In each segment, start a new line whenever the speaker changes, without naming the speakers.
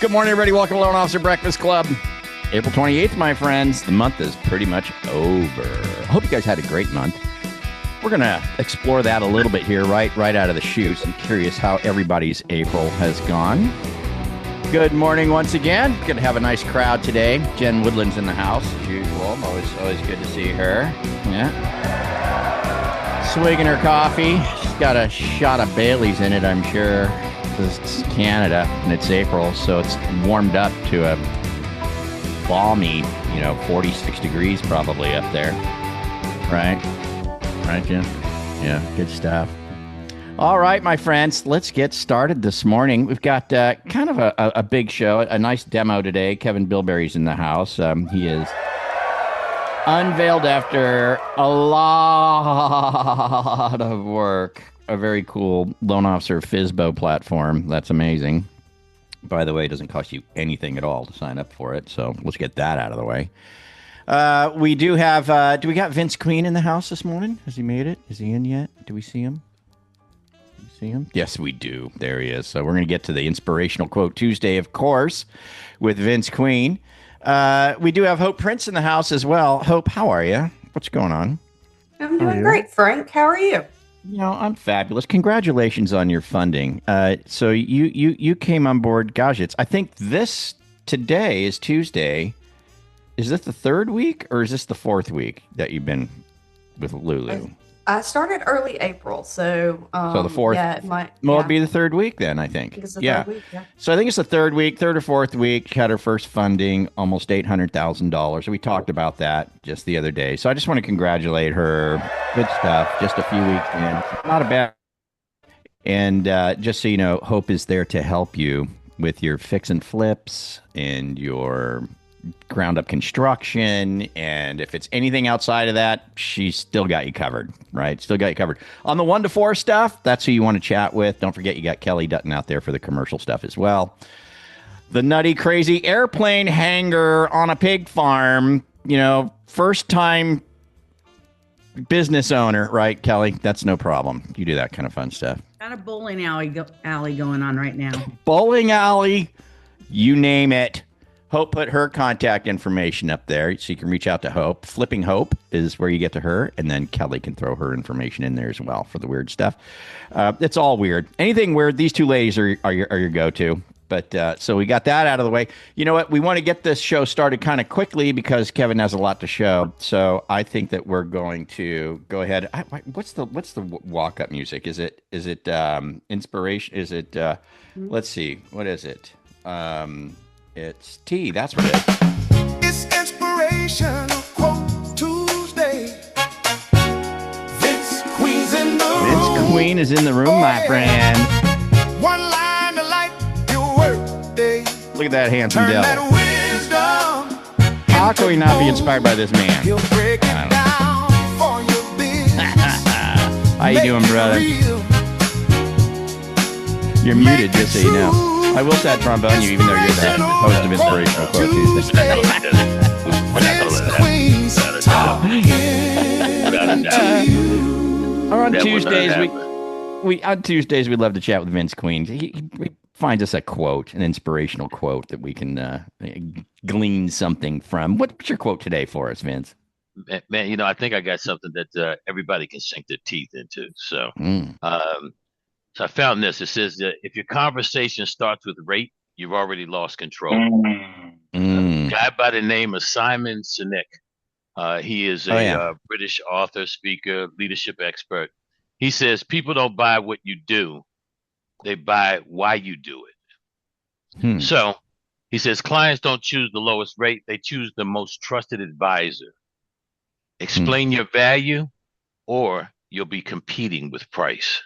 Good morning, everybody. Welcome to Loan Officer Breakfast Club. April 28th, my friends. The month is pretty much over. I hope you guys had a great month. We're going to explore that a little bit here, right out of the chute. I'm curious how everybody's April has gone. Good morning once again. Going to have a nice crowd today. Jen Woodland's in the house, as usual. Always good to see her. Yeah. Swigging her coffee. She's got a shot of Bailey's in it, I'm sure. It's Canada, and it's April, so it's warmed up to a balmy, 46 degrees probably up there. Right, Jen? Yeah, good stuff. All right, my friends, let's get started this morning. We've got kind of a big show, a nice demo today. Kevin Bilberry's in the house. He is unveiled after a lot of work. A very cool loan officer FSBO platform. That's amazing. By the way, it doesn't cost you anything at all to sign up for it. So let's get that out of the way. We do have, do we got Vince Queen in the house this morning? Has he made it? Is he in yet? Do we see him? Yes, we do. There he is. So we're going to get to the Inspirational Quote Tuesday, of course, with Vince Queen. We do have Hope Prince in the house as well. Hope, how are you? What's going on?
I'm doing great, Frank. How are you?
I'm fabulous. Congratulations on your funding. So you came on board. Gosh, I think today is Tuesday. Is this the third week or is this the fourth week that you've been with Lulu?
I started early April, so
the fourth.
Yeah, it might.
It'd be the third week then. I think.
It's the third week, yeah.
So I think it's the third or fourth week. Had her first funding, almost $800,000. We talked about that just the other day. So I just want to congratulate her. Good stuff. Just a few weeks in, not a bad. And just so you know, Hope is there to help you with your fix and flips and your ground up construction, and if it's anything outside of that, she's still got you covered, right? Still got you covered. On the 1 to 4 stuff, that's who you want to chat with. Don't forget you got Kelly Dutton out there for the commercial stuff as well. The nutty, crazy airplane hangar on a pig farm, first time business owner, right, Kelly? That's no problem. You do that kind of fun stuff.
Got a bowling alley going on right now.
Bowling alley, you name it. Hope put her contact information up there so you can reach out to Hope. Flipping Hope is where you get to her, and then Kelly can throw her information in there as well for the weird stuff. It's all weird. Anything weird, these two ladies are your go-to. But so we got that out of the way. You know what? We want to get this show started kind of quickly because Kevin has a lot to show. So I think that we're going to go ahead. What's the walk-up music? Is it inspiration? Is it? Let's see. What is it? It's T. That's what it is.
It's Inspirational Quote Tuesday. Vince Queen's in the room.
Vince Queen is in the room, my friend.
One line to light your work day.
Look at that handsome devil.
That wisdom.
How can we not be inspired by this man?
He'll break it down for your business.
How you doing, brother? You're muted, just so you know. I will say trombone you, even though you're the host of Inspirational Quote Tuesday. On Tuesdays we love to chat with Vince Queen. He finds us a quote, an inspirational quote that we can glean something from. What's your quote today for us, Vince?
Man, I think I got something that everybody can sink their teeth into. So. So I found this. It says that if your conversation starts with rate, you've already lost control. A guy by the name of Simon Sinek. He is a British author, speaker, leadership expert. He says people don't buy what you do. They buy why you do it. So he says clients don't choose the lowest rate. They choose the most trusted advisor. Explain your value or you'll be competing with price.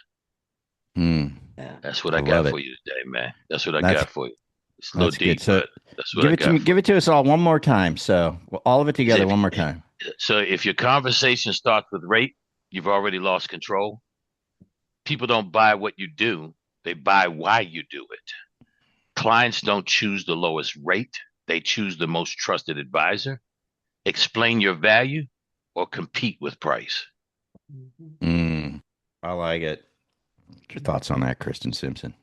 That's what I got for you today, man. That's what I got for you. It's a little deep,
so
but that's what I got.
Give it to us all one more time. So all of it together one more time.
So if your conversation starts with rate, you've already lost control. People don't buy what you do. They buy why you do it. Clients don't choose the lowest rate. They choose the most trusted advisor. Explain your value or compete with price.
I like it. What's your thoughts on that, Kristen Simpson?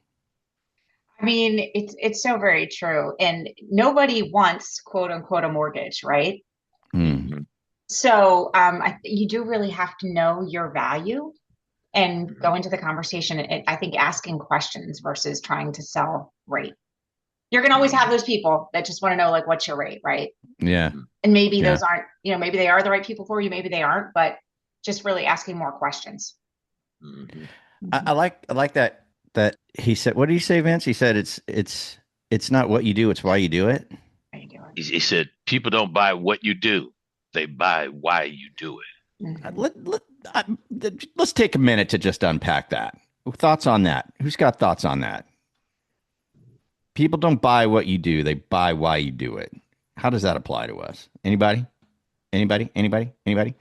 I mean, it's so very true. And nobody wants quote unquote a mortgage, right?
Mm.
Mhm.
So you do really have to know your value and go into the conversation. And I think asking questions versus trying to sell rate. You're going to always have those people that just want to know, like, what's your rate, right?
Yeah.
And maybe
Yeah.
those aren't, maybe they are the right people for you, maybe they aren't, but just really asking more questions.
Mhm.
I like that he said, what did he say, Vince? He said it's not what you do, it's why you do it.
How you doing?
He said, people don't buy what you do, they buy why you do it.
Mhm.
Uh, let's take a minute to just unpack that. Thoughts on that? Who's got thoughts on that? People don't buy what you do, they buy why you do it. How does that apply to us? Anybody? Anybody? Anybody? Anybody?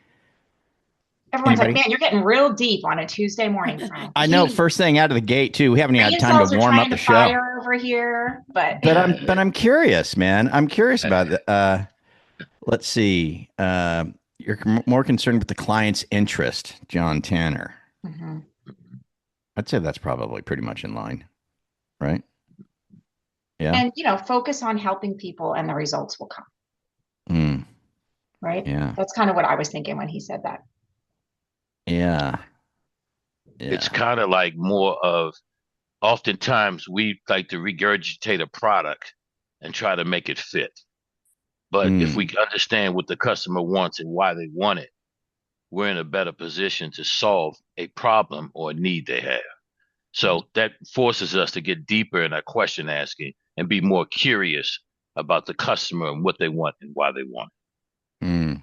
Everyone's like,
Anybody?
man, you're getting real deep on a Tuesday morning, Frank.
I know, first thing out of the gate too. We haven't even
Brain
had time to
cells are
warm up
trying
the
to
show.
fire over here, but
But I'm curious, man. I'm curious about it. Let's see. You're more concerned with the client's interest, John Tanner.
Mhm.
I'd say that's probably pretty much in line, right? Yeah.
And focus on helping people and the results will come,
Mm,
right?
yeah.
That's kind of what I was thinking when he said that.
Yeah.
It's
Yeah.
kind of like more of, oftentimes we like to regurgitate a product and try to make it fit. But if we
Mm,
understand what the customer wants and why they want it, we're in a better position to solve a problem or a need they have. So that forces us to get deeper in our question asking and be more curious about the customer and what they want and why they want
mm.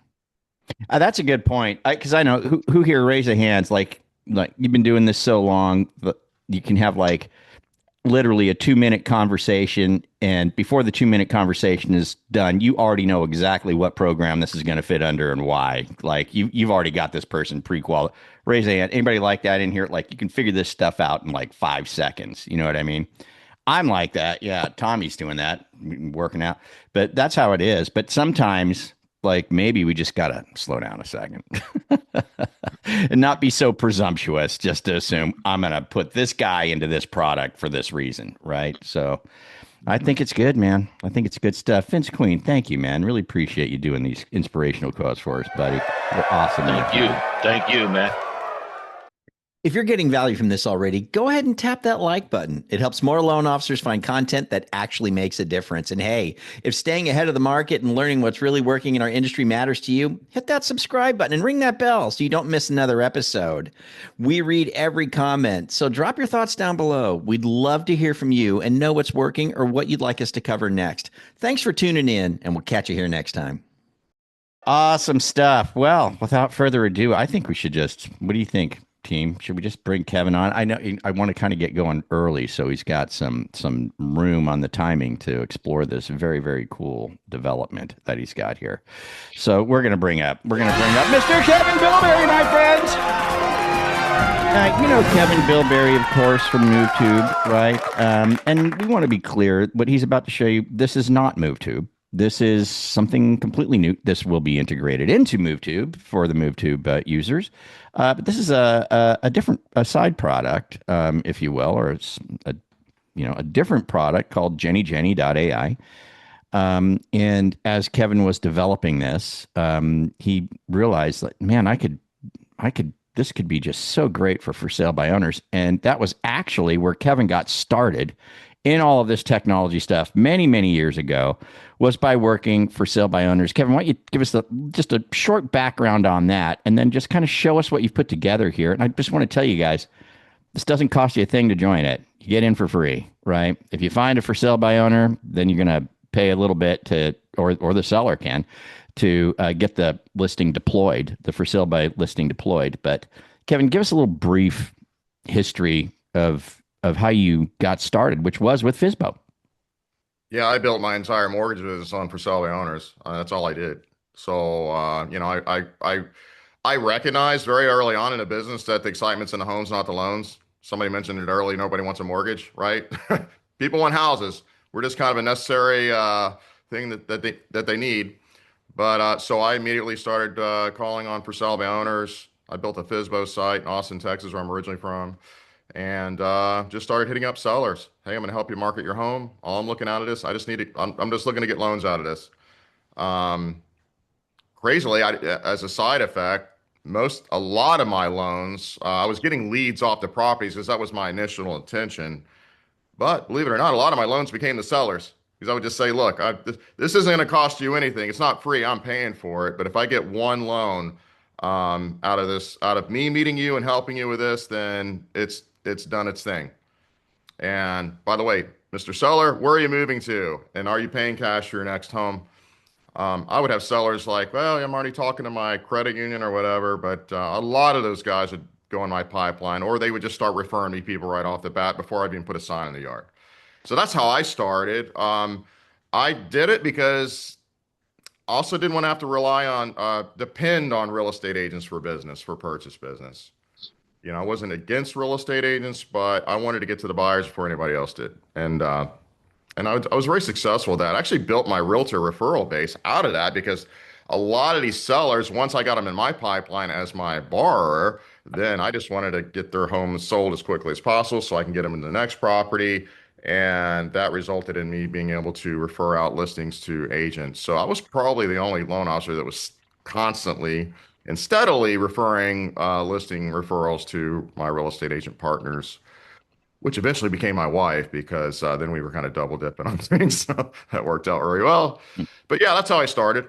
That's a good point. Because I know who here raise their hands. Like you've been doing this so long, that you can have like literally a 2 minute conversation, and before the 2 minute conversation is done, you already know exactly what program this is going to fit under and why. Like you've already got this person pre-qualified. Raise a hand. Anybody like that in here? Like you can figure this stuff out in like 5 seconds. You know what I mean? I'm like that. Yeah, Tommy's doing that, working out. But that's how it is. But sometimes, like maybe we just gotta slow down a second and not be so presumptuous just to assume I'm gonna put this guy into this product for this reason, right? So I think it's good, man. I think it's good stuff. Vince Queen, thank you, man. Really appreciate you doing these inspirational quotes for us, buddy. You're awesome.
it. Thank you. Thank you, man.
If you're getting value from this already, go ahead and tap that like button. It helps more loan officers find content that actually makes a difference. And hey, if staying ahead of the market and learning what's really working in our industry matters to you, hit that subscribe button and ring that bell so you don't miss another episode. We read every comment, so drop your thoughts down below. We'd love to hear from you and know what's working or what you'd like us to cover next. Thanks for tuning in, and we'll catch you here next time. Awesome stuff. Well, without further ado, I think we should what do you think, team? Should we just bring Kevin on? I know I want to kind of get going early, so he's got some room on the timing to explore this very, very cool development that he's got here. So we're gonna bring up Mr. Kevin Bilberry, my friends. You know Kevin Bilberry, of course, from MoveTube, right? And we want to be clear, what he's about to show you, this is not MoveTube. This is something completely new. This will be integrated into MoveTube for the MoveTube users. But this is a different side product, if you will, or it's a different product called JennyJenny.ai. And as Kevin was developing this, he realized that, man, this could be just so great for sale by owners. And that was actually where Kevin got started in all of this technology stuff many, many years ago, was by working for sale by owners. Kevin, why don't you give us just a short background on that, and then just kind of show us what you've put together here. And I just want to tell you guys, this doesn't cost you a thing to join it. You get in for free, right? If you find a for sale by owner, then you're going to pay a little bit or the seller can, to get the listing deployed, the for sale by listing deployed. But Kevin, give us a little brief history of how you got started, which was with FSBO.
Yeah, I built my entire mortgage business on for sale by owners. That's all I did. So, I recognized very early on in the business that the excitement's in the homes, not the loans. Somebody mentioned it early. Nobody wants a mortgage, right? People want houses. We're just kind of a necessary thing that they need. But so I immediately started calling on for sale by owners. I built a FSBO site in Austin, Texas, where I'm originally from. and just started hitting up sellers. Hey, I'm going to help you market your home. All I'm looking out of this, I just need to, I'm just looking to get loans out of this. Um, Crazily, as a side effect, a lot of my loans, I was getting leads off the properties because that was my initial intention. But believe it or not, a lot of my loans became the sellers because I would just say, look, this isn't going to cost you anything. It's not free. I'm paying for it. But if I get one loan out of this, out of me meeting you and helping you with this, then it's done its thing. And by the way, Mr. Seller, where are you moving to? And are you paying cash for your next home? I would have sellers like, well, I'm already talking to my credit union or whatever, but a lot of those guys would go in my pipeline, or they would just start referring me people right off the bat before I'd even put a sign in the yard. So that's how I started. I did it because I also didn't want to have to rely on, depend on real estate agents for business, for purchase business. You know, I wasn't against real estate agents, but I wanted to get to the buyers before anybody else did. And I was very successful with that. I actually built my realtor referral base out of that because a lot of these sellers, once I got them in my pipeline as my borrower, then I just wanted to get their homes sold as quickly as possible so I can get them in the next property. And that resulted in me being able to refer out listings to agents. So I was probably the only loan officer that was constantly and steadily referring listing referrals to my real estate agent partners, which eventually became my wife because then we were kind of double dipping on things. So that worked out really well. But yeah, that's how I started.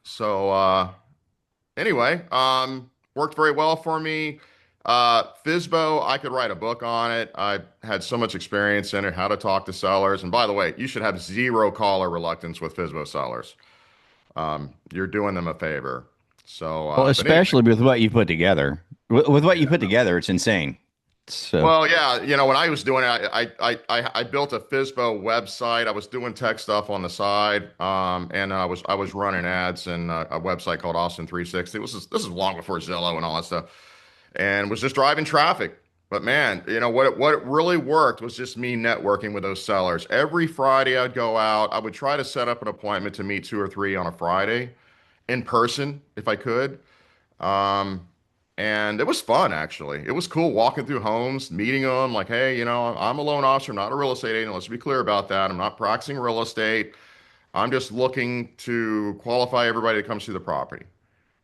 So anyway, worked very well for me. FSBO, I could write a book on it. I had so much experience in it, how to talk to sellers. And by the way, you should have zero caller reluctance with FSBO sellers. You're doing them a favor. So,
Well,
but anyway.
especially with what you put together. With what you put together, it's insane. So,
Well, yeah, you know, when I was doing it, I built a FSBO website. I was doing tech stuff on the side, and I was running ads in a website called Austin 360. This is long before Zillow and all that stuff, and was just driving traffic. But man, you know what it really worked was just me networking with those sellers. Every Friday I'd go out. I would try to set up an appointment to meet two or three on a Friday in person if I could. Um, and it was fun, actually. It was cool walking through homes, meeting them, like, hey, you know, I'm a loan officer, I'm not a real estate agent. Let's be clear about that. I'm not practicing real estate. I'm just looking to qualify everybody that comes to the property.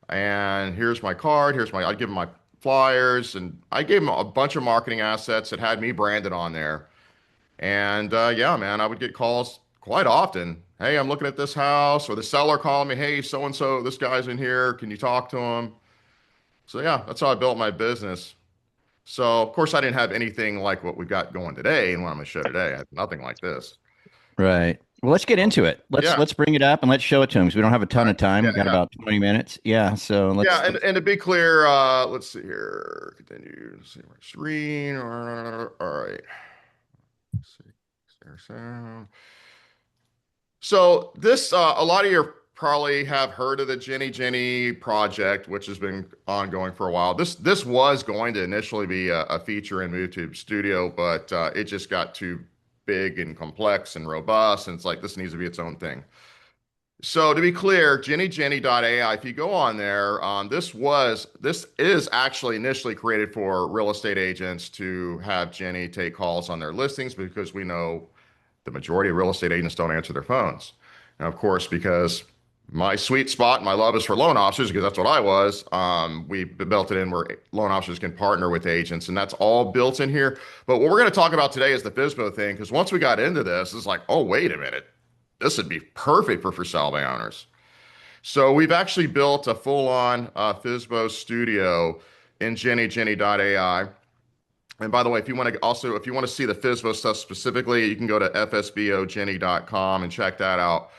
And here's my card. I'd give them my flyers, and I gave them a bunch of marketing assets that had me branded on there. And yeah, man, I would get calls quite often. Hey, I'm looking at this house, or the seller calling me, hey, so and so, this guy's in here. Can you talk to him? So yeah, that's how I built my business. So of course I didn't have anything like what we got going today and what I'm gonna show today. I had nothing like this.
right. Well, let's get into it.
Yeah.
Let's bring it up and let's show it to him because we don't have a ton of time.
Yeah,
We've got
yeah.
about 20 minutes. Yeah. So let's.
Yeah, and to be clear, let's see here. Continue. Let's see my screen. All right. Let's see. So this, a lot of you probably have heard of the Jenny project, which has been ongoing for a while. This was going to initially be a feature in MoveTube Studio, but it just got too big and complex and robust, and it's like this needs to be its own thing. So to be clear, jenny.ai, if you go on there, this is actually initially created for real estate agents to have Jenny take calls on their listings because we know the majority of real estate agents don't answer their phones. And of course, because my sweet spot, my love is for loan officers, because that's what I was, we built it in where loan officers can partner with agents, and that's all built in here. But what we're going to talk about today is the FSBO thing, because once we got into this, it's like, oh, wait a minute. This would be perfect for sale by owners. So we've actually built a full-on FSBO studio in jenny.ai. And by the way, if you want to see the FSBO stuff specifically, you can go to FSBOJenny.com and check that out.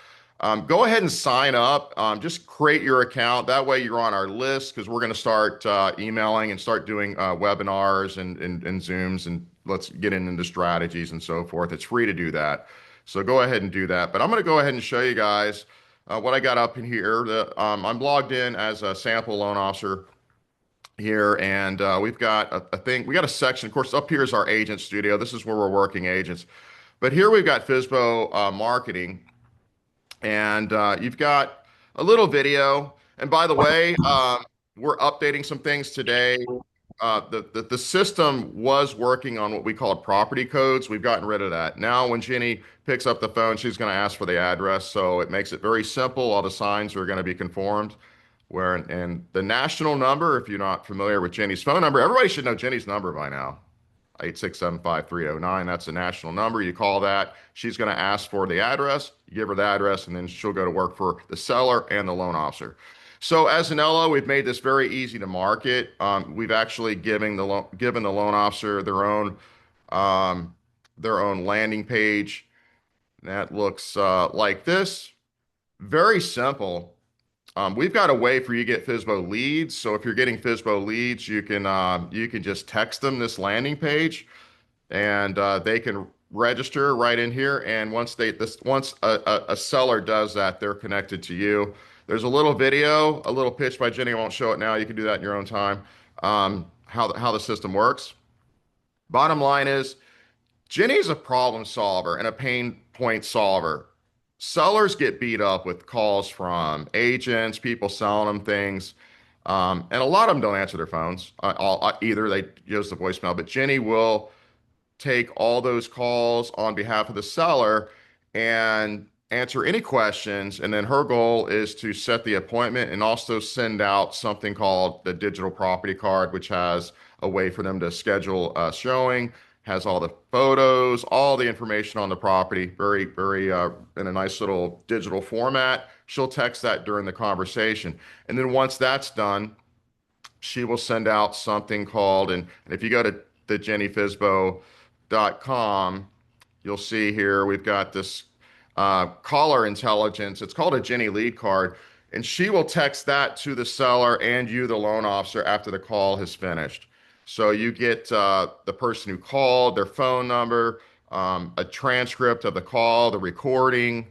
Go ahead and sign up. Just create your account. That way you're on our list because we're going to start emailing and start doing webinars and Zooms, and let's get into strategies and so forth. It's free to do that. So go ahead and do that. But I'm going to go ahead and show you guys what I got up in here. I'm logged in as a sample loan officer here, and we've got a thing. We got a section. Of course, up here is our agent studio. This is where we're working agents. But here we've got FSBO marketing, and you've got a little video. And by the way, we're updating some things today. the system was working on what we call property codes. We've gotten rid of that. Now, when Jenny picks up the phone, she's going to ask for the address. So it makes it very simple. All the signs are going to be conformed. And the national number, if you're not familiar with Jenny's phone number, everybody should know Jenny's number by now. 8675309. That's a national number. You call that. She's going to ask for the address. You give her the address, and then she'll go to work for the seller and the loan officer. So as an LO, we've made this very easy to market. We've actually given the loan officer their own landing page. That looks like this. Very simple. We've got a way for you to get FSBO leads. So if you're getting FSBO leads, you can just text them this landing page, and they can register right in here. And once a seller does that, they're connected to you. There's a little video, a little pitch by Jenny. I won't show it now. You can do that in your own time. How the system works. Bottom line is, Jenny's a problem solver and a pain point solver. Sellers get beat up with calls from agents, people selling them things, and a lot of them don't answer their phones. Either they use the voicemail, but Jenny will take all those calls on behalf of the seller and answer any questions. And then her goal is to set the appointment and also send out something called the digital property card, which has a way for them to schedule a showing, has all the photos, all the information on the property, very, very in a nice little digital format. She'll text that during the conversation. And then once that's done, she will send out something called, and if you go to the jennyfsbo.com, you'll see here we've got this caller intelligence. It's called a Jenny lead card, and she will text that to the seller and you, the loan officer, after the call has finished. So you get the person who called, their phone number, a transcript of the call, the recording,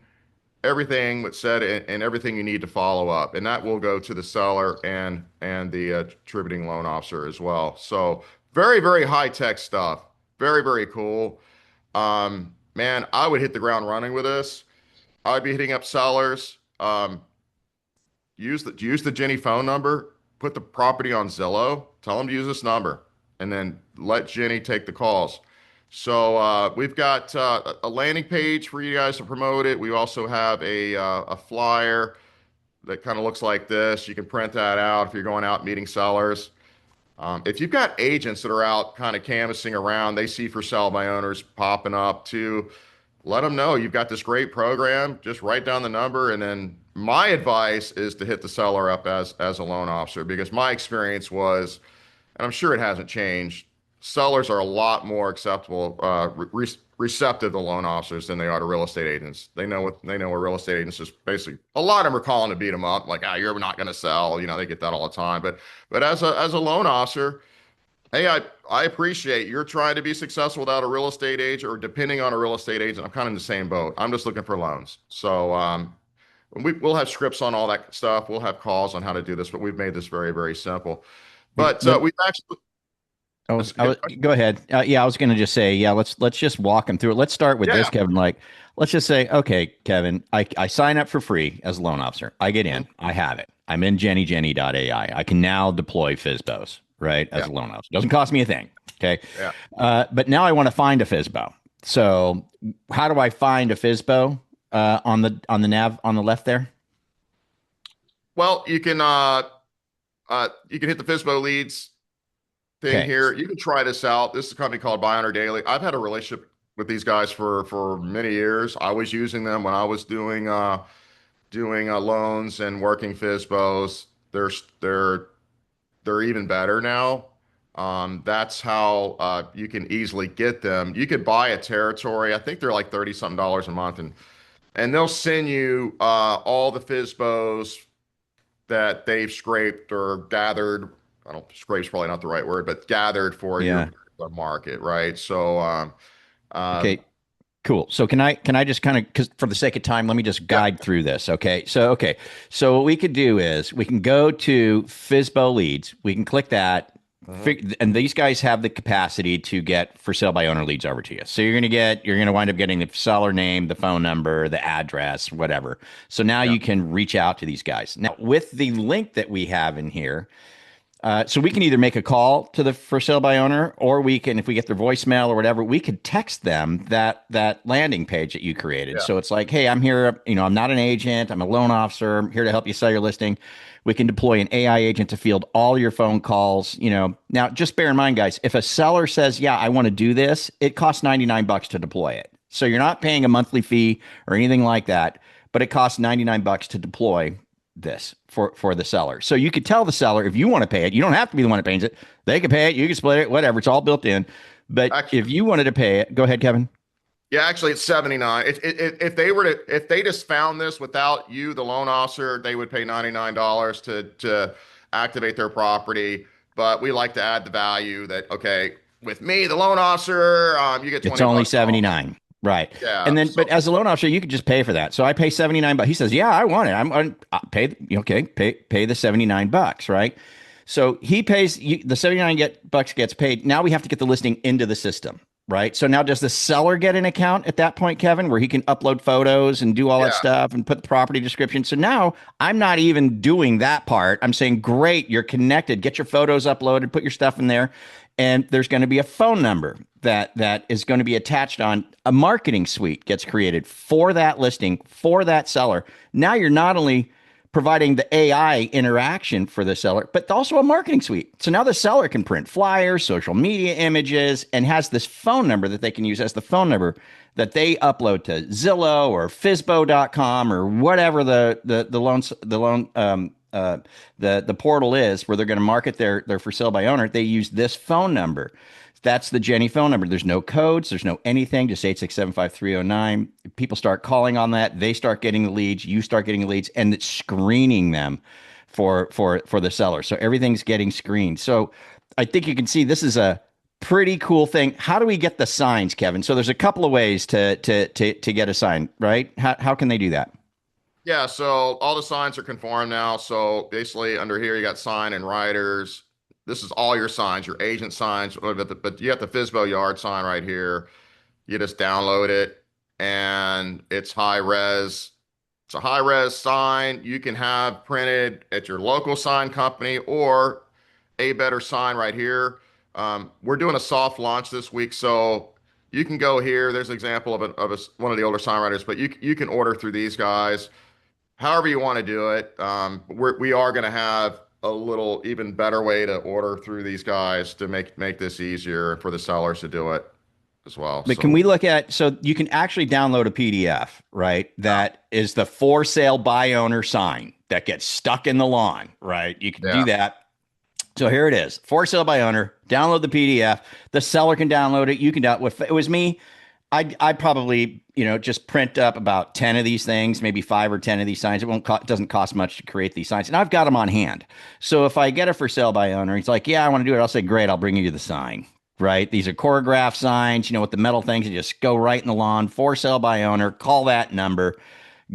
everything that's said, and everything you need to follow up. And that will go to the seller and the attributing loan officer as well. So very, very high-tech stuff. Very, very cool. Man, I would hit the ground running with this. I'd be hitting up sellers. Use the Jenny phone number. Put the property on Zillow. Tell them to use this number, and then let Jenny take the calls. So we've got a landing page for you guys to promote it. We also have a flyer that kind of looks like this. You can print that out if you're going out meeting sellers. If you've got agents that are out kind of canvassing around, they see for sale by owners popping up too, let them know you've got this great program. Just write down the number, and then my advice is to hit the seller up as a loan officer, because my experience was, and I'm sure it hasn't changed, sellers are a lot more acceptable, receptive to loan officers than they are to real estate agents. They know what real estate agents is basically. A lot of them are calling to beat them up, like, you're not going to sell. You know, they get that all the time. But as a loan officer, hey, I appreciate you're trying to be successful without a real estate agent or depending on a real estate agent. I'm kind of in the same boat. I'm just looking for loans. So we'll have scripts on all that stuff. We'll have calls on how to do this, but we've made this very, very simple. But we've actually.
Go ahead. Yeah, I was going to just say, let's just walk them through it. Let's start with this, Kevin. Like, let's just say, okay, Kevin, I sign up for free as a loan officer. I get in. I have it. I'm in jenny.ai. I can now deploy FSBOs, right, as a loan officer. Doesn't cost me a thing. Okay. Yeah. But now I want to find a FSBO. So how do I find a FSBO on the nav on the left there?
Well, you can hit the FSBO leads thing here. You can try this out. This is a company called Buy Owner Daily. I've had a relationship with these guys for many years. I was using them when I was doing loans and working FSBOs. They're even better now. That's how you can easily get them. You could buy a territory. I think they're like $30 something a month, and they'll send you all the FSBOs that they've scraped or gathered. I don't, scrape's probably not the right word, but gathered for your market, right? So,
okay, cool. So can I just kind of, because for the sake of time, let me just guide through this. Okay. So what we could do is we can go to FSBO leads. We can click that. And these guys have the capacity to get for sale by owner leads over to you. So you're going to wind up getting the seller name, the phone number, the address, whatever. So now you can reach out to these guys. Now with the link that we have in here, So we can either make a call to the for sale by owner, or we can, if we get their voicemail or whatever, we could text them that landing page that you created.
Yeah.
So it's like, hey, I'm here. I'm not an agent. I'm a loan officer. I'm here to help you sell your listing. We can deploy an AI agent to field all your phone calls. Now just bear in mind, guys, if a seller says, yeah, I want to do this, it costs $99 to deploy it. So you're not paying a monthly fee or anything like that, but it costs $99 to deploy this for the seller. So you could tell the seller, if you want to pay it, you don't have to be the one that pays it. They can pay it. You can split it, whatever. It's all built in. But
Actually,
if you wanted to pay it, go ahead, Kevin.
yeah, actually it's 79. If they just found this without you, the loan officer, they would pay $99 to activate their property. But we like to add the value that, okay, with me, the loan officer, you get 20
It's only
bucks off.
79. Right.
Yeah.
And then,
So,
but as a loan officer, you could just pay for that. So I pay 79 bucks. He says, yeah, I want it. I'll pay. Okay. Pay the 79 bucks. Right. So he pays the 79 bucks gets paid. Now we have to get the listing into the system. Right. So now does the seller get an account at that point, Kevin, where he can upload photos and do all that stuff and put the property description? So now I'm not even doing that part. I'm saying, great, you're connected. Get your photos uploaded, put your stuff in there. And there's going to be a phone number that is going to be attached on a marketing suite gets created for that listing, for that seller. Now you're not only providing the AI interaction for the seller, but also a marketing suite. So now the seller can print flyers, social media images, and has this phone number that they can use as the phone number that they upload to Zillow or FSBO.com or whatever the portal is where they're going to market their for sale by owner. They use this phone number. That's the Jenny phone number. There's no codes. There's no anything. Just 867-5309. People start calling on that. They start getting the leads. You start getting the leads, and it's screening them for the seller. So everything's getting screened. So I think you can see this is a pretty cool thing. How do we get the signs, Kevin? So there's a couple of ways to get a sign, right? How can they do that?
yeah. So all the signs are conformed now. So basically under here, you got sign and riders. This is all your signs, your agent signs, but you have the FSBO yard sign right here. You just download it and it's high res. It's a high res sign you can have printed at your local sign company or a better sign right here. We're doing a soft launch this week, so you can go here. There's an example of one of the older sign writers, but you can order through these guys. However you want to do it. We are going to have a little even better way to order through these guys to make this easier for the sellers to do it as well.
But can we look at, so you can actually download a PDF, right? That is the for sale by owner sign that gets stuck in the lawn, right? You can do that. So here it is, for sale by owner, download the PDF. The seller can download it. You can download. If it was me, I'd probably, just print up about 10 of these things, maybe 5 or 10 of these signs. It doesn't cost much to create these signs. And I've got them on hand. So if I get a for sale by owner, he's like, yeah, I want to do it. I'll say, great, I'll bring you the sign, right? These are choreographed signs, with the metal things, and just go right in the lawn, for sale by owner, call that number,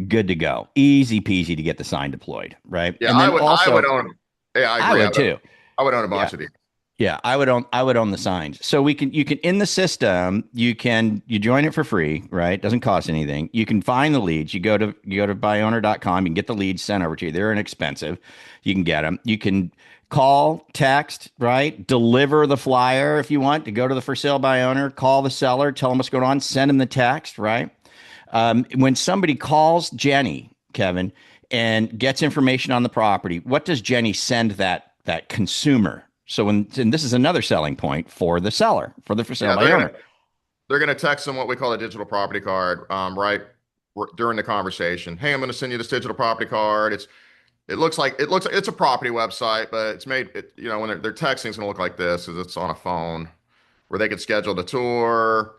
good to go. Easy peasy to get the sign deployed, right?
Yeah,
and then
I would own. Yeah, I agree.
I would too.
I would own a bunch of these.
Yeah, I would own the signs. So you can in the system, you join it for free, right? Doesn't cost anything. You can find the leads. You go to buyowner.com, you can get the leads sent over to you. They're inexpensive. You can get them. You can call, text, right? Deliver the flyer if you want to go to the for sale by owner, call the seller, tell them what's going on, send them the text, right? When somebody calls Jenny, Kevin, and gets information on the property, what does Jenny send that consumer? So and this is another selling point for the seller, for the for sale by owner.
They're going to text them what we call a digital property card, right during the conversation. Hey, I'm going to send you this digital property card. It looks like it's a property website, but it's made when they're texting, it's going to look like this because it's on a phone where they could schedule the tour.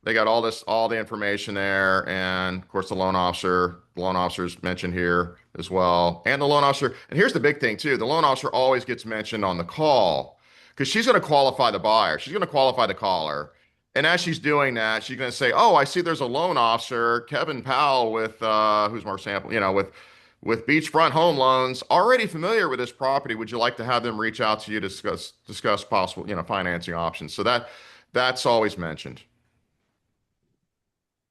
They got all the information there, and of course the loan officer's mentioned here as well. And the loan officer, and here's the big thing too, the loan officer always gets mentioned on the call because she's going to qualify the buyer. She's going to qualify the caller. And as she's doing that, she's going to say, oh, I see there's a loan officer, Kevin Powell with, who's more sample, with Beachfront Home Loans, already familiar with this property. Would you like to have them reach out to you to discuss possible, financing options? So that's always mentioned.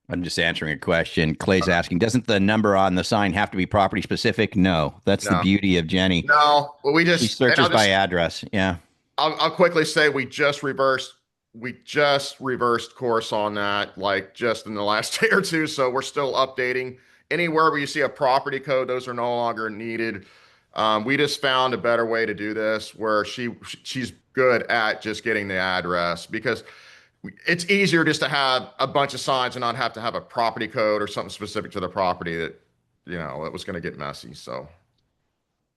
I'm just answering a question. Clay's asking, doesn't the number on the sign have to be property specific? No, that's the
No,
beauty of Jenny.
no. Well,
She searches by address. Yeah.
I'll quickly say we just reversed course on that, like just in the last day or two. So we're still updating. Anywhere where you see a property code, those are no longer needed. We just found a better way to do this where she's good at just getting the address because it's easier just to have a bunch of signs and not have to have a property code or something specific to the property that, it was going to get messy. So,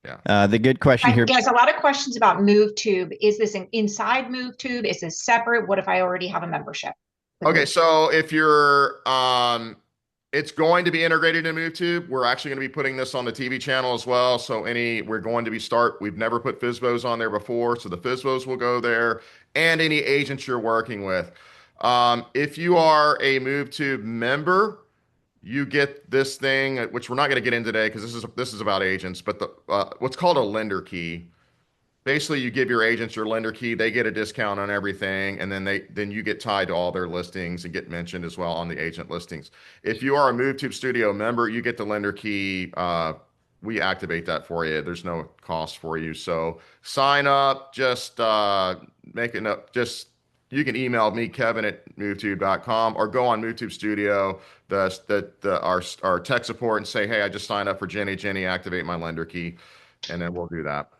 yeah.
The good question here.
Guys, a lot of questions about MoveTube. Is this an inside MoveTube? Is this separate? What if I already have a membership?
Okay, so if you're, it's going to be integrated in MoveTube. We're actually going to be putting this on the TV channel as well. So we're going to we've never put FSBOs on there before. So the FSBOs will go there and any agents you're working with. If you are a MoveTube member, you get this thing, which we're not going to get in today because this is about agents, but what's called a lender key. Basically, you give your agents your lender key, they get a discount on everything, and then you get tied to all their listings and get mentioned as well on the agent listings. If you are a MoveTube Studio member, you get the lender key. We activate that for you. There's no cost for you. So sign up, just you can email me, Kevin at MoveTube.com, or go on MoveTube Studio, our tech support, and say, hey, I just signed up for Jenny. Jenny, activate my lender key, and then we'll do that.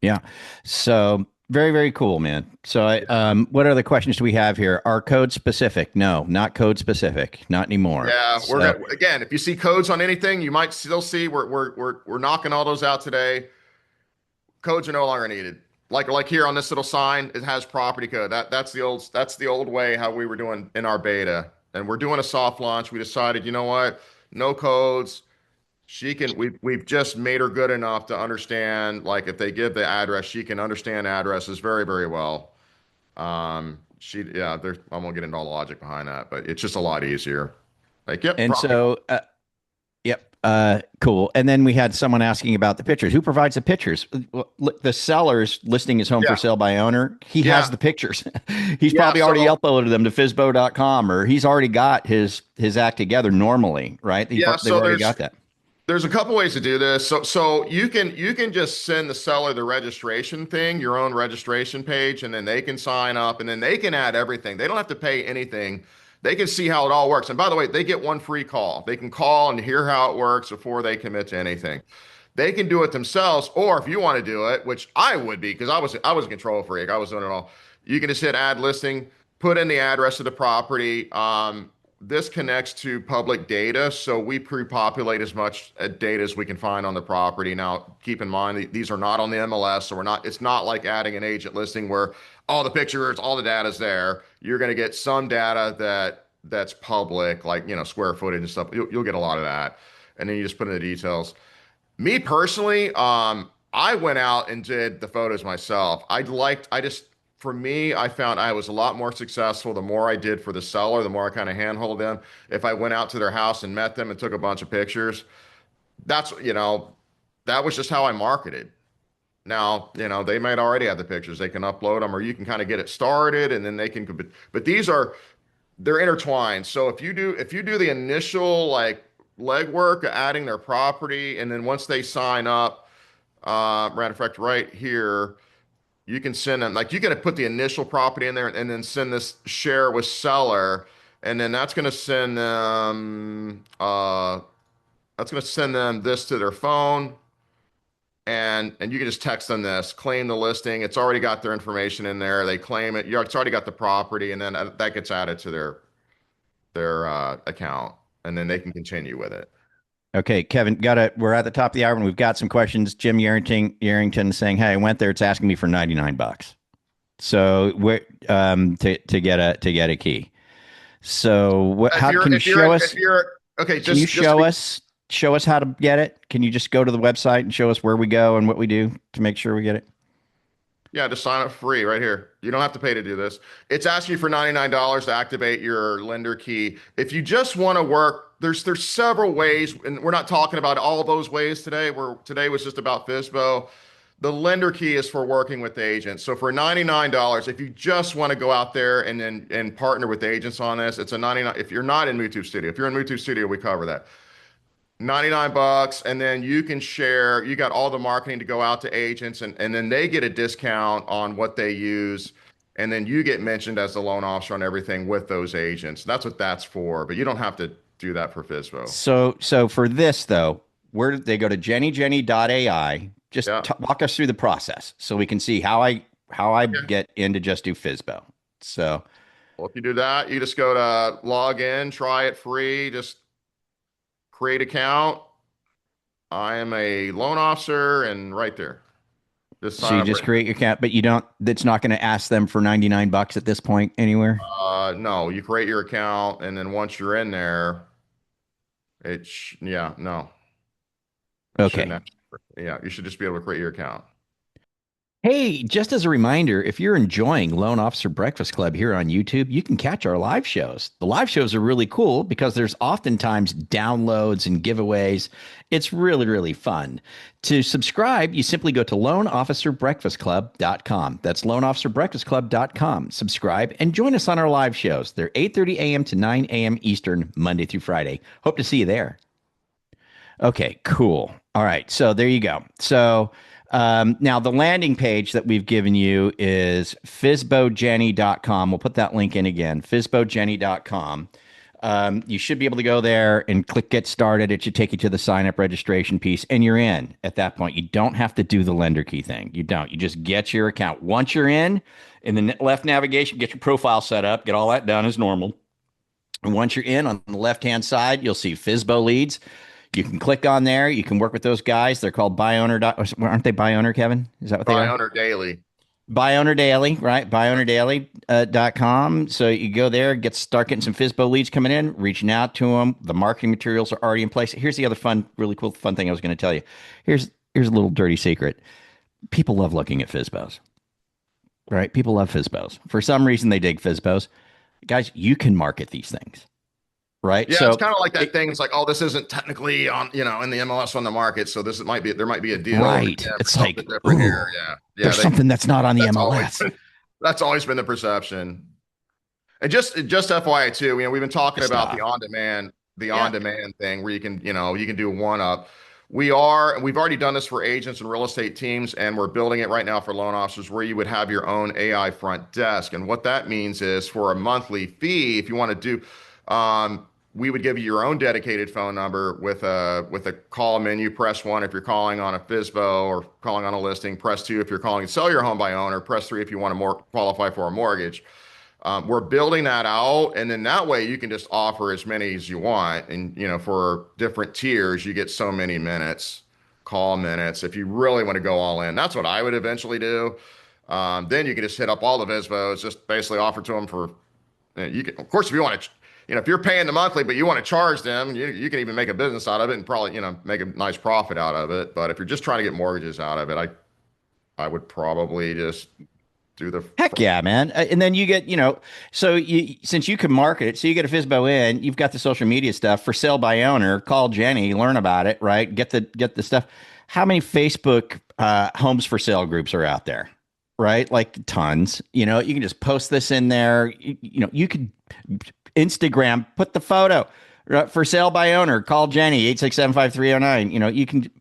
Yeah. So very, very cool, man. So what other questions do we have here? Are code specific? No, not code specific. Not anymore.
Yeah. Again, if you see codes on anything, you might still see we're knocking all those out today. Codes are no longer needed. Like here on this little sign, it has property code. That's the old way how we were doing in our beta. And we're doing a soft launch. We decided, you know what? No codes. We've just made her good enough to understand, like if they give the address, she can understand addresses very, very well. I won't get into all the logic behind that, but it's just a lot easier. Like, yep.
And so, cool. And then we had someone asking about the pictures. Who provides the pictures? The seller's listing his home for sale by owner. He has the pictures. He's probably already uploaded them to FSBO.com, or he's already got his act together normally, right? They've already got that.
There's a couple ways to do this. So you can just send the seller the registration thing, your own registration page, and then they can sign up and then they can add everything. They don't have to pay anything. They can see how it all works. And by the way, they get one free call. They can call and hear how it works before they commit to anything. They can do it themselves, or if you want to do it, which I would be, because I was a control freak. I was doing it all. You can just hit add listing, put in the address of the property. This connects to public data, so we pre-populate as much data as we can find on the property. Now, keep in mind, these are not on the MLS, so it's not like adding an agent listing where all the pictures, all the data's there. You're going to get some data that's public, like, square footage and stuff. You'll get a lot of that, and then you just put in the details. Me personally, I went out and did the photos myself. For me, I found I was a lot more successful the more I did for the seller, the more I kind of handhold them. If I went out to their house and met them and took a bunch of pictures, that was just how I marketed. Now, they might already have the pictures. They can upload them, or you can kind of get it started and then they can, but they're intertwined. So if you do the initial like legwork of adding their property, and then once they sign up, matter of fact, right here, you can send them, like, you got to put the initial property in there and then send this share with seller. And then that's going to send them, this to their phone. And you can just text them this, claim the listing. It's already got their information in there. They claim it. It's already got the property. And then that gets added to their account, and then they can continue with it.
Okay, Kevin, we're at the top of the hour and we've got some questions. Jim Yarrington saying, hey, I went there. It's asking me for $99. So to get a key. So can you show us how to get it? Can you just go to the website and show us where we go and what we do to make sure we get it?
Yeah, just sign up free right here. You don't have to pay to do this. It's asking you for $99 to activate your lender key. If you just want to work, there's several ways, and we're not talking about all those ways today. Today was just about FSBO. the lender key is for working with agents. So for $99, if you just want to go out there and partner with agents on this, it's a 99. If you're not in Mutu Studio, if you're in Mutu Studio, we cover that. 99 bucks, and then you can share, you got all the marketing to go out to agents, and then they get a discount on what they use, and then you get mentioned as the loan officer on everything with those agents. That's what that's for, but you don't have to do that for FSBO.
So for this though, where did they go to jenny.ai? Just
Yeah.
walk us through the process so we can see how I get in to just do FSBO. So
Well, if you do that, you just go to log in, try it free, just create account. I am a loan officer, and right there. Just
so
sign
you
up
just
right
create your account, but you don't, that's not going to ask them for 99 bucks at this point anywhere.
No, you create your account, and then once you're in there, no. You
Okay.
shouldn't have- Yeah, you should just be able to create your account.
Hey, just as a reminder, if you're enjoying Loan Officer Breakfast Club here on YouTube, you can catch our live shows. The live shows are really cool because there's oftentimes downloads and giveaways. It's really, really fun. To subscribe, you simply go to loanofficerbreakfastclub.com. That's loanofficerbreakfastclub.com. Subscribe and join us on our live shows. They're 8:30 a.m. to 9 a.m. Eastern, Monday through Friday. Hope to see you there. Okay, cool. All right, so there you go. So now the landing page that we've given you is FSBOJenny.com. We'll put that link in again, FSBOJenny.com. You should be able to go there and click get started. It should take you to the sign up registration piece, and you're in at that point. You don't have to do the lender key thing. You don't. You just get your account. Once you're in the left navigation, get your profile set up, get all that done as normal. And once you're in, on the left-hand side, you'll see FSBO leads. You can click on there. You can work with those guys. They're called Buy Owner. Aren't they Buy Owner, Kevin? Is that what they are?
Buy Owner Daily.
Buy Owner Daily, right? BuyOwnerDaily.com. So you go there, start getting some FSBO leads coming in, reaching out to them. The marketing materials are already in place. Here's the other really cool thing I was going to tell you. Here's a little dirty secret. People love looking at FSBOs, right? People love FSBOs. For some reason, they dig FSBOs. Guys, you can market these things. Right.
Yeah,
so
it's kind of like that thing. It's like, oh, this isn't technically on, in the MLS on the market. So there might be a deal.
Right. It's like,
different here. Yeah.
There's something that's not on the MLS.
That's always been the perception. And just FYI too, we've been talking about the on-demand thing where you can do one up. We've already done this for agents and real estate teams, and we're building it right now for loan officers where you would have your own AI front desk. And what that means is for a monthly fee, if you want to do, we would give you your own dedicated phone number with a call menu. Press 1 if you're calling on a FSBO or calling on a listing. Press 2 if you're calling to sell your home by owner. Press 3 if you want to qualify for a mortgage. We're building that out, and then that way you can just offer as many as you want. And for different tiers, you get so many minutes, call minutes. If you really want to go all in, that's what I would eventually do. Then you can just hit up all the FSBOs, just basically offer to them for. You can, of course, if you want to. If you're paying the monthly, but you want to charge them, you can even make a business out of it and probably, make a nice profit out of it. But if you're just trying to get mortgages out of it, I would probably just do the
heck yeah, man. And then you get, since you can market it, so you get a FSBO in, you've got the social media stuff for sale by owner, call Jenny, learn about it, right? Get the stuff. How many Facebook homes for sale groups are out there? Right? Like tons. You can just post this in there. You could Instagram, put the photo for sale by owner, call Jenny 867-5309. You can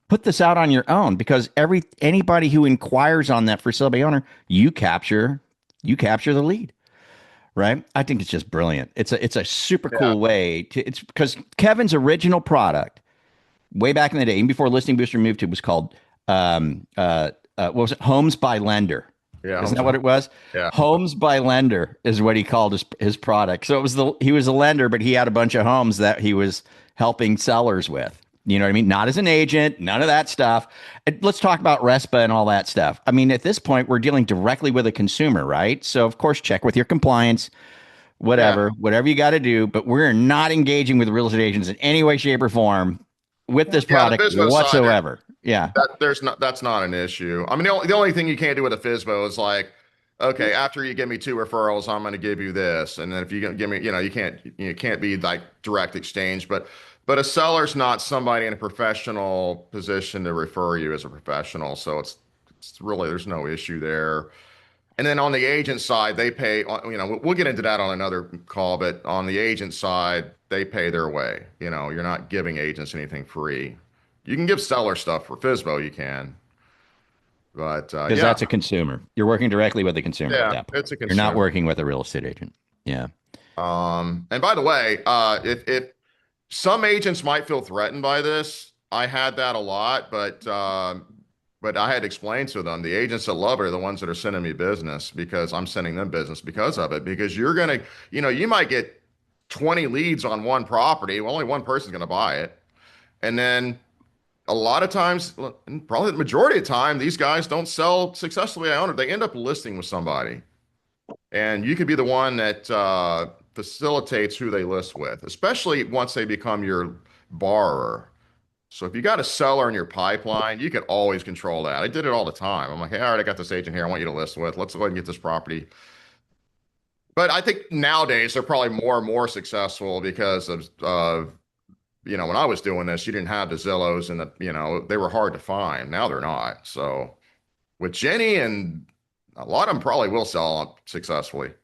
put this out on your own because anybody who inquires on that for sale by owner, you capture the lead. Right? I think it's just brilliant. It's a super cool way it's because Kevin's original product way back in the day, even before Listing Booster moved to, was called what was it? Homes by Lender.
Yeah,
isn't that what it was?
Yeah.
Homes by Lender is what he called his product. So he was a lender, but he had a bunch of homes that he was helping sellers with. You know what I mean? Not as an agent, none of that stuff. Let's talk about RESPA and all that stuff. I mean, at this point, we're dealing directly with a consumer, right? So of course, check with your compliance, whatever you got to do. But we're not engaging with real estate agents in any way, shape, or form with this product whatsoever. Yeah.
That's not an issue. I mean, the only thing you can't do with a FSBO is like, okay, after you give me 2 referrals, I'm going to give you this. And then if you give me, you can't be like direct exchange, but a seller's not somebody in a professional position to refer you as a professional. So It's really, there's no issue there. And then on the agent side, they pay, we'll get into that on another call, but on the agent side, they pay their way. You're not giving agents anything free. You can give seller stuff for FSBO, you can. But
Because
yeah,
that's a consumer. You're working directly with the consumer at
yeah,
that point.
it's a
You're not
consumer.
working with a real estate agent. Yeah.
And by the way, if some agents might feel threatened by this, I had that a lot, but I had explained to them, the agents that love it are the ones that are sending me business because I'm sending them business because of it. Because you're gonna, you might get 20 leads on one property. Well, only one person's gonna buy it, and then a lot of times, probably the majority of the time, these guys don't sell successfully. I own it. They end up listing with somebody. And you could be the one that facilitates who they list with, especially once they become your borrower. So if you got a seller in your pipeline, you can always control that. I did it all the time. I'm like, hey, all right, I got this agent here I want you to list with. Let's go ahead and get this property. But I think nowadays they're probably more and more successful because of, when I was doing this, you didn't have the Zillows and they were hard to find. Now they're not. So with Jenny and a lot of them probably will sell successfully. To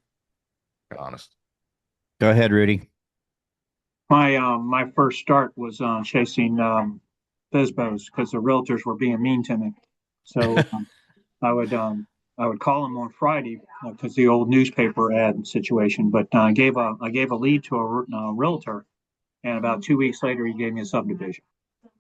be honest.
Go ahead, Rudy.
My first start was chasing FSBOs because the realtors were being mean to me. So I would call them on Friday because the old newspaper ad situation. But I gave a lead to a realtor, and about 2 weeks later, he gave me a subdivision.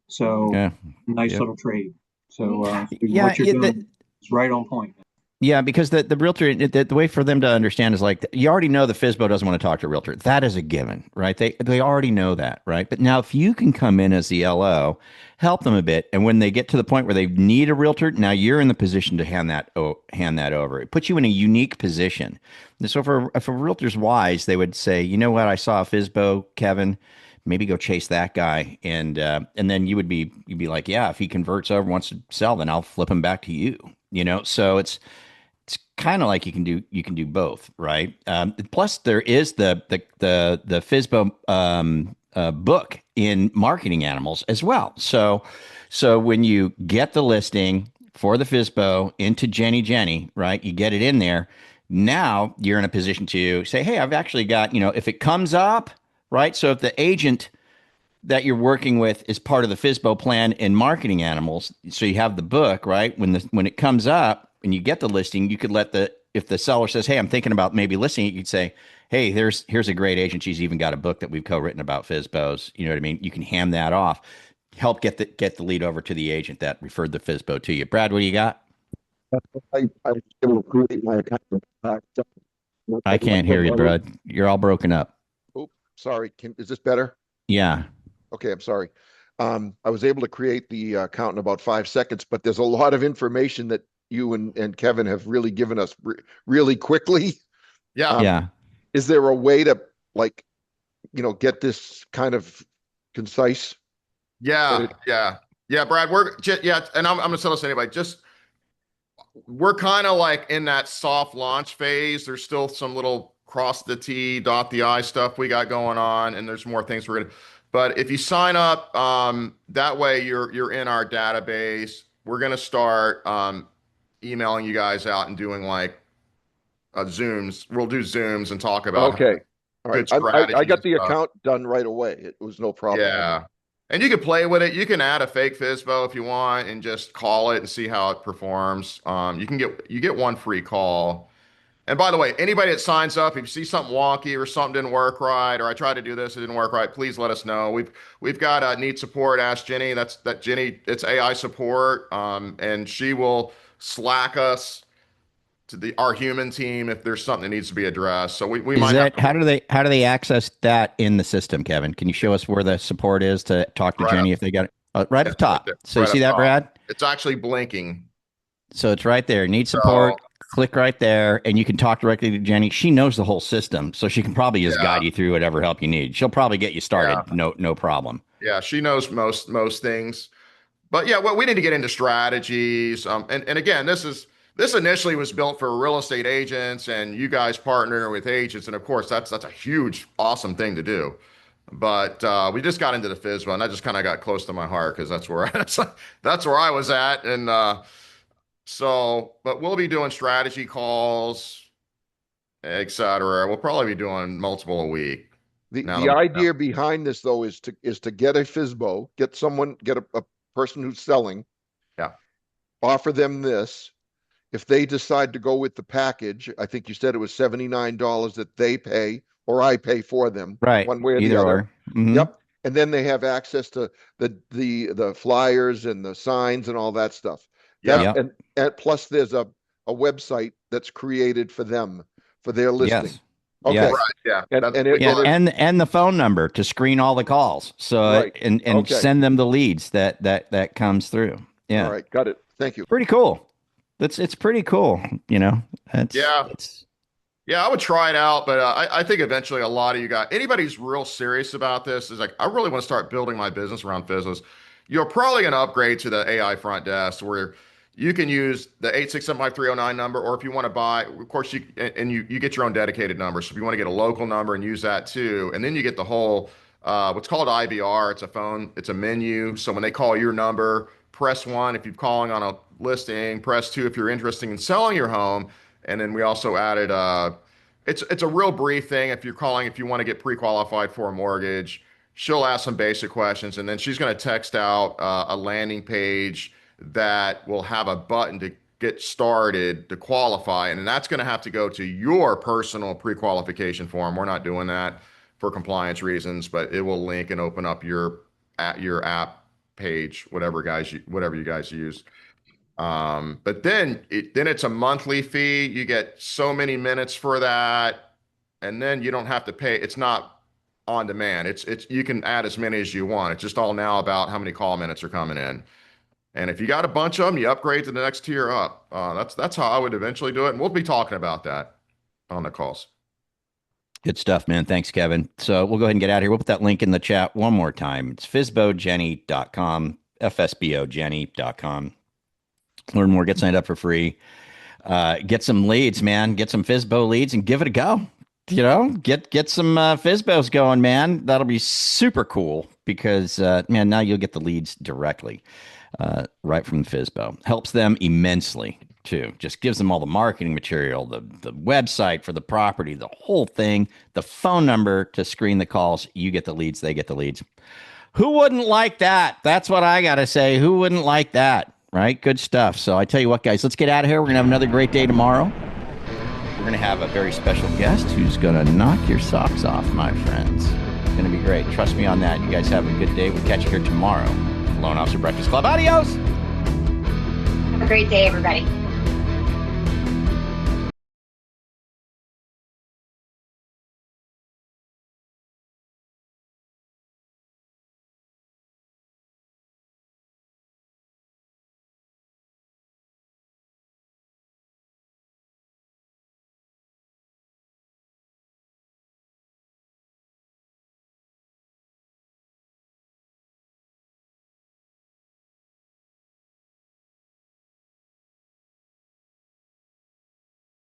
So
Yeah.
nice little trade. So what
Yeah,
you're doing is right on point.
Yeah, because the realtor, the way for them to understand is like, you already know the FSBO doesn't want to talk to a realtor. That is a given, right? They already know that, right? But now if you can come in as the LO, help them a bit, and when they get to the point where they need a realtor, now you're in the position to hand that over. It puts you in a unique position. And so if a realtor's wise, they would say, you know what, I saw a FSBO, Kevin, maybe go chase that guy, and then you'd be like, yeah, if he converts over, wants to sell, then I'll flip him back to you. So it's kind of like you can do both, right? Plus, there is the FSBO book in marketing animals as well. So when you get the listing for the FSBO into Jenny, right? You get it in there. Now you're in a position to say, hey, I've actually got, if it comes up, right? So if the agent that you're working with is part of the FSBO plan in marketing animals, so you have the book, right? When it comes up and you get the listing, you could if the seller says, hey, I'm thinking about maybe listing it, you'd say, hey, here's a great agent. She's even got a book that we've co-written about FSBOs. You know what I mean? You can hand that off, help get the lead over to the agent that referred the FSBO to you. Brad, what do you got?
I was able to create my account.
I can't hear you, Brad. You're all broken up.
Oh, sorry. Is this better?
Yeah.
Okay, I'm sorry. I was able to create the account in about 5 seconds, but there's a lot of information that you and Kevin have really given us really quickly.
Yeah.
Yeah.
Is there a way to get this kind of concise?
Yeah. Brad, and I'm gonna tell us anyway. We're kind of like in that soft launch phase. There's still some little cross the T, dot the I stuff we got going on, and there's more things we're gonna. But if you sign up, that way you're in our database. We're gonna start emailing you guys out and doing like Zooms. We'll do Zooms and talk about
Okay. All right. I got the account done right away. It was no problem.
Yeah. And you can play with it. You can add a fake FSBO if you want and just call it and see how it performs. You get one free call. And by the way, anybody that signs up, if you see something wonky or something didn't work right, or I tried to do this, it didn't work right, please let us know. We've got need support. Ask Jenny. That Jenny. It's AI support, and she will Slack us to our human team if there's something that needs to be addressed. So we might.
How do they access that in the system, Kevin? Can you show us where the support is to talk to Jenny if they got it right up top? So you see that, Brad?
It's actually blinking.
So it's right there. Need support. Click right there, and you can talk directly to Jenny. She knows the whole system, so she can probably just guide you through whatever help you need. She'll probably get you started. Yeah. No problem.
Yeah, she knows most things. But yeah, well, we need to get into strategies. And again, this initially was built for real estate agents, and you guys partner with agents, and of course that's a huge, awesome thing to do. But we just got into the FSBO, and that just kind of got close to my heart because that's where I was at, and So, but we'll be doing strategy calls, etc. We'll probably be doing multiple a week.
The idea behind this though is to get a FSBO, get a person who's selling,
yeah,
offer them this. If they decide to go with the package, I think you said it was $79 that they pay or I pay for them,
Right.
one way or
Either
the other.
or. Mm-hmm.
Yep. And then they have access to the flyers and the signs and all that stuff.
Yeah.
And plus there's a website that's created for them for their listing.
Yes.
Okay.
Yes.
Right. Yeah.
And the phone number to screen all the calls. So
Right.
and send them the leads that comes through. Yeah.
All right. Got it. Thank you.
Pretty cool. It's pretty cool. You know.
Yeah, I would try it out, but I think eventually a lot of you guys, anybody who's real serious about this is like, I really want to start building my business around FSBOs. You're probably going to upgrade to the AI front desk where you can use the 8675309 number, or if you want to buy, of course, you get your own dedicated number. So if you want to get a local number and use that too, and then you get the whole, what's called IVR. It's a phone, it's a menu. So when they call your number, press 1 if you're calling on a listing, press 2 if you're interested in selling your home. And then we also added it's a real brief thing. If you're calling, if you want to get pre-qualified for a mortgage, she'll ask some basic questions, and then she's going to text out a landing page that will have a button to get started to qualify, and then that's going to have to go to your personal pre-qualification form. We're not doing that for compliance reasons, but it will link and open up your app page, whatever you guys use. But then it's a monthly fee. You get so many minutes for that, and then you don't have to pay. It's not on demand. It's you can add as many as you want. It's just all now about how many call minutes are coming in. And if you got a bunch of them, you upgrade to the next tier up. That's how I would eventually do it. And we'll be talking about that on the calls.
Good stuff, man. Thanks, Kevin. So we'll go ahead and get out of here. We'll put that link in the chat one more time. It's FSBOJenny.com, FSBOJenny.com. Learn more, get signed up for free. Get some leads, man. Get some FSBO leads and give it a go. You know, get some FSBOs going, man. That'll be super cool because, man, now you'll get the leads directly right from the FSBO. Helps them immensely, too. Just gives them all the marketing material, the website for the property, the whole thing, the phone number to screen the calls. You get the leads, they get the leads. Who wouldn't like that? That's what I got to say. Who wouldn't like that? Right? Good stuff. So I tell you what, guys, let's get out of here. We're going to have another great day tomorrow. We're going to have a very special guest who's going to knock your socks off, my friends. It's going to be great. Trust me on that. You guys have a good day. We'll catch you here tomorrow. Loan Officer Breakfast Club. Adios.
Have a great day, everybody.